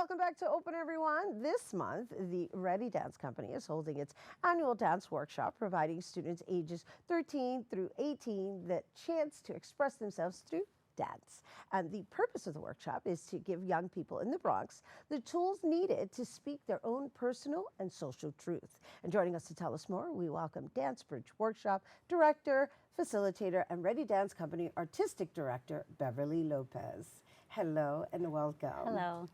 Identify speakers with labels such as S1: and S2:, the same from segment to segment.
S1: Welcome back to Open, everyone. This month, the REDI Dance Company is holding its annual dance workshop, providing students ages 13 through 18 the chance to express themselves through dance. And the purpose of the workshop is to give young people in the Bronx the tools needed to speak their own personal and social truth. And joining us to tell us more, we welcome Dance Bridge Workshop Director, Facilitator, and REDI Dance Company Artistic Director, Beverly Lopez. Hello and welcome.
S2: Hello.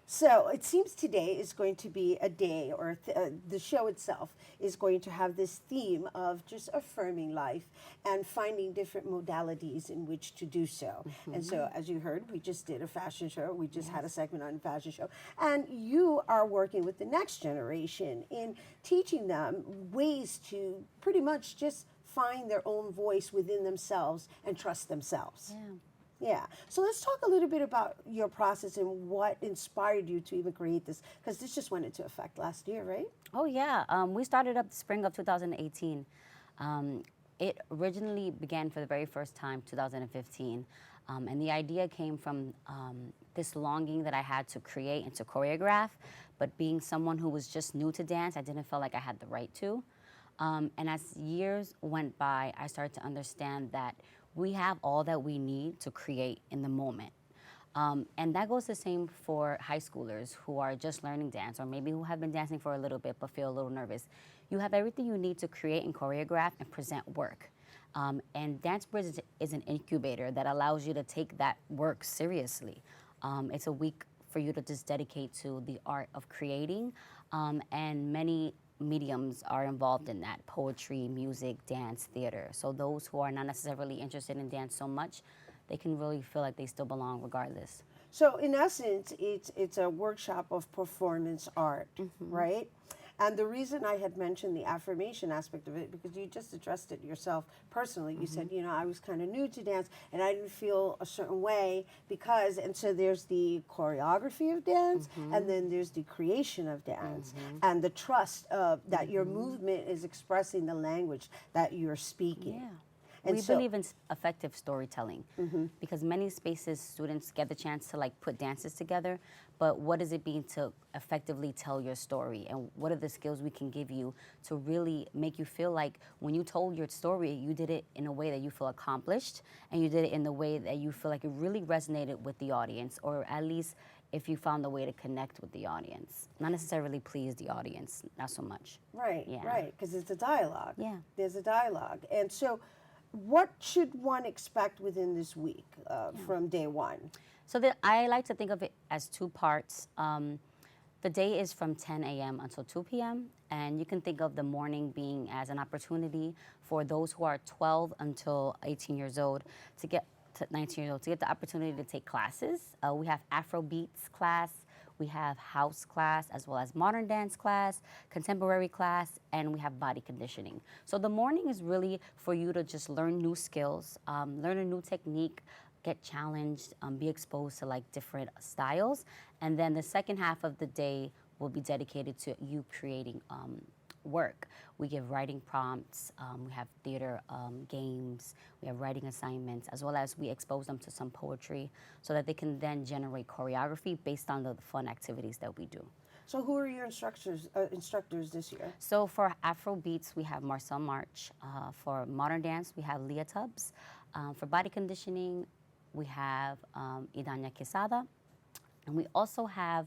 S1: So it seems today is going to be a day, or the show itself is going to have this theme of just affirming life and finding different modalities in which to do so. And so, as you heard, we just did a fashion show. We just had a segment on a fashion show. And you are working with the next generation in teaching them ways to pretty much just find their own voice within themselves and trust themselves.
S2: Yeah.
S1: Yeah. So let's talk a little bit about your process and what inspired you to even create this, because this just went into effect last year, right?
S2: Oh, yeah. We started up the spring of 2018. It originally began for the very first time 2015. And the idea came from this longing that I had to create and to choreograph. But being someone who was just new to dance, I didn't feel like I had the right to. And as years went by, I started to understand that we have all that we need to create in the moment. And that goes the same for high schoolers who are just learning dance, or maybe who have been dancing for a little bit but feel a little nervous. You have everything you need to create and choreograph and present work. And Dance Bridge is an incubator that allows you to take that work seriously. It's a week for you to just dedicate to the art of creating, and many mediums are involved in that: poetry, music, dance, theater. So those who are not necessarily interested in dance so much, they can really feel like they still belong regardless.
S1: So in essence, it's a workshop of performance art, right? And the reason I had mentioned the affirmation aspect of it, because you just addressed it yourself personally. You said, you know, I was kind of new to dance and I didn't feel a certain way because, and so there's the choreography of dance and then there's the creation of dance and the trust of that your movement is expressing the language that you're speaking.
S2: Yeah.
S1: And
S2: we
S1: so,
S2: believe in effective storytelling because many spaces students get the chance to like put dances together, but what does it mean to effectively tell your story, and what are the skills we can give you to really make you feel like when you told your story, you did it in a way that you feel accomplished, and you did it in the way that you feel like it really resonated with the audience, or at least if you found a way to connect with the audience. Not necessarily please the audience, not so much.
S1: right,
S2: Yeah.
S1: right, because it's a dialogue.
S2: Yeah.
S1: There's a dialogue. And so what should one expect within this week from day one?
S2: So I like to think of it as two parts. The day is from 10 a.m. until 2 p.m. And you can think of the morning being as an opportunity for those who are 12 until 18 years old to get to 19 years old to get the opportunity to take classes. We have Afrobeats class, we have house class, as well as modern dance class, contemporary class, and we have body conditioning. So the morning is really for you to just learn new skills, learn a new technique, get challenged, be exposed to like different styles. And then the second half of the day will be dedicated to you creating work. We give writing prompts, we have theater games, we have writing assignments, as well as we expose them to some poetry so that they can then generate choreography based on the fun activities that we do.
S1: So who are your instructors this year?
S2: So for Afrobeats, we have Marcel March. For modern dance, we have Leah Tubbs. For body conditioning, we have Idania Quesada. And we also have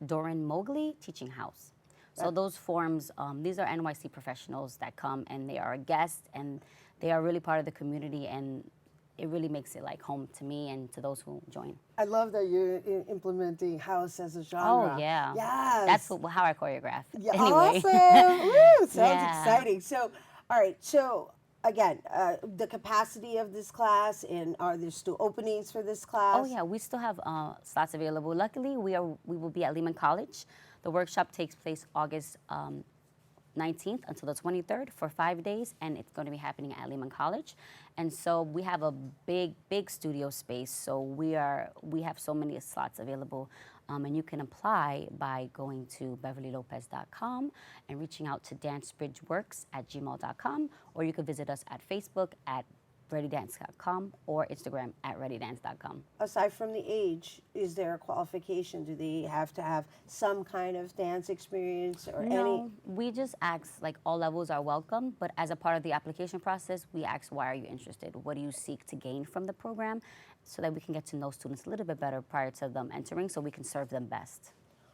S2: Doran Mowgli teaching house. So those forms, these are NYC professionals that come and they are a guest and they are really part of the community, and it really makes it like home to me and to those who join.
S1: I love that you're implementing house as a genre.
S2: Oh, yeah.
S1: Yes.
S2: That's how I choreograph.
S1: Yeah,
S2: Anyway.
S1: awesome. Woo, sounds
S2: Yeah.
S1: exciting. So, all right. So, again, the capacity of this class, and are there still openings for this class?
S2: Oh, yeah, we still have slots available. Luckily, we will be at Lehman College. The workshop takes place August 19th until the 23rd for 5 days, and it's going to be happening at Lehman College. And so we have a big studio space, so we have so many slots available. And you can apply by going to beverlylopez.com and reaching out to dancebridgeworks@gmail.com, or you can visit us at Facebook at REDIDance.com or Instagram at REDIDance.com.
S1: Aside from the age, is there a qualification? Do they have to have some kind of dance experience or any?
S2: No, we just ask, like, all levels are welcome, but as a part of the application process, we ask, why are you interested? What do you seek to gain from the program? So that we can get to know students a little bit better prior to them entering, so we can serve them best.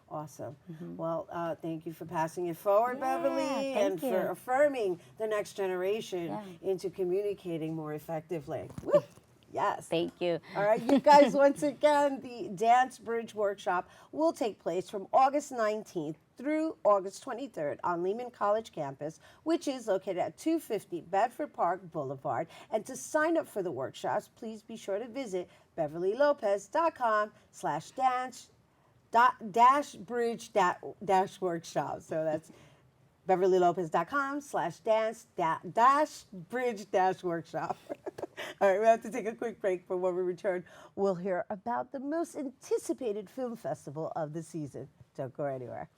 S1: Awesome. Well, thank you for passing it forward, Beverly,
S2: thank
S1: and for
S2: you.
S1: affirming the next generation
S2: Yeah.
S1: into communicating more effectively. Woo! Yes.
S2: Thank you.
S1: All right, you guys, once again, the Dance Bridge Workshop will take place from August 19th through August 23rd on Lehman College campus, which is located at 250 Bedford Park Boulevard. And to sign up for the workshops, please be sure to visit beverlylopez.com/dance dash workshop. So that's beverlylopez.com/dance-bridge-workshop. All right, we have to take a quick break, but when we return, we'll hear about the most anticipated film festival of the season. Don't go anywhere.